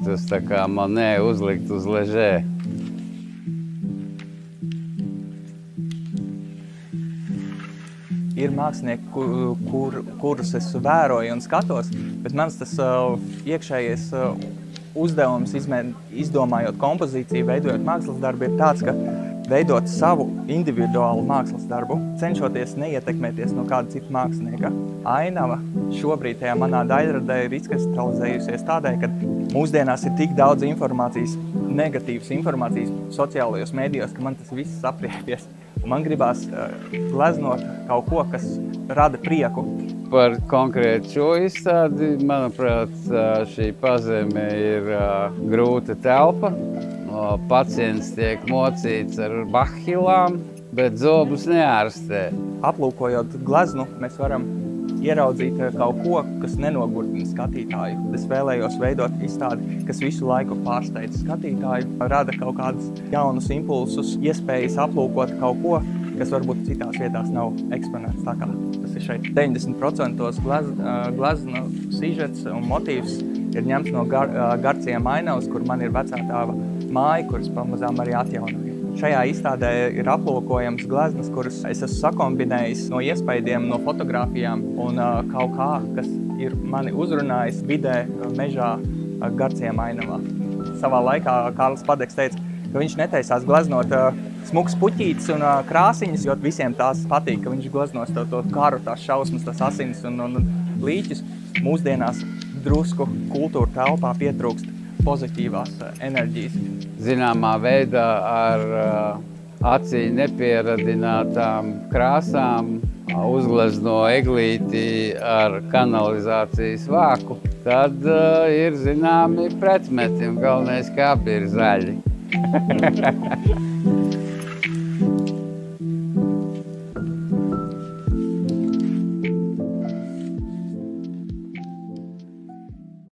tas tā kā Monet uzlikt uz ležē. Ir mākslinieki, kurus es vēroju un skatos, bet mans tas iekšējais uzdevums, izdomājot kompozīciju, veidojot mākslas darbu, ir tāds, ka veidot savu individuālu mākslas darbu, cenšoties neietekmēties no kāda cita mākslinieka. Ainava šobrīd tajā manā daļradē ir izkristalizējusies tādēļ, ka mūsdienās ir tik daudz informācijas, negatīvas informācijas sociālajos mēdījos, ka man tas viss apriepies. Man gribās gleznot kaut ko, kas rada prieku. Par konkrētu šo izstādi, manuprāt, šī pazeme ir grūta telpa. Pacients tiek mocīts ar bahilām, bet zobus neārstē. Aplūkojot gleznu, mēs varam ieraudzīt kaut ko, kas nenogurdina skatītāju. Es vēlējos veidot izstādi, kas visu laiku pārsteidz skatītāju, rada kaut kādus jaunus impulsus, iespējas aplūkot kaut ko, kas varbūt citās vietās nav eksponēts. Tā kā tas ir šeit 90% glezna sižets un motīvs ir ņemts no Garcija Mainavas, kur man ir vecā tēva māja, kuras pamazām arī atjaunoju. Šajā izstādē ir aplūkojams gleznas, kuras es esmu sakombinējis no iespaidiem, no fotogrāfijām un kaut kā, kas ir mani uzrunājis vidē, mežā Garcija Mainavā. Savā laikā Kārlis Padeks teica, ka viņš netaisās gleznot smuks puķītes un krāsiņas, jo visiem tās patīk, ka viņš gleznos to karu, tās šausmas, tās asinis un līķus. Mūsdienās drusku kultūra telpā pietrūkst pozitīvās enerģijas. Zināmā veidā ar acī nepieradinātām krāsām uzglezno eglīti ar kanalizācijas vāku, tad ir zināmi pretmeti un galvenais, ka abi ir zaļi.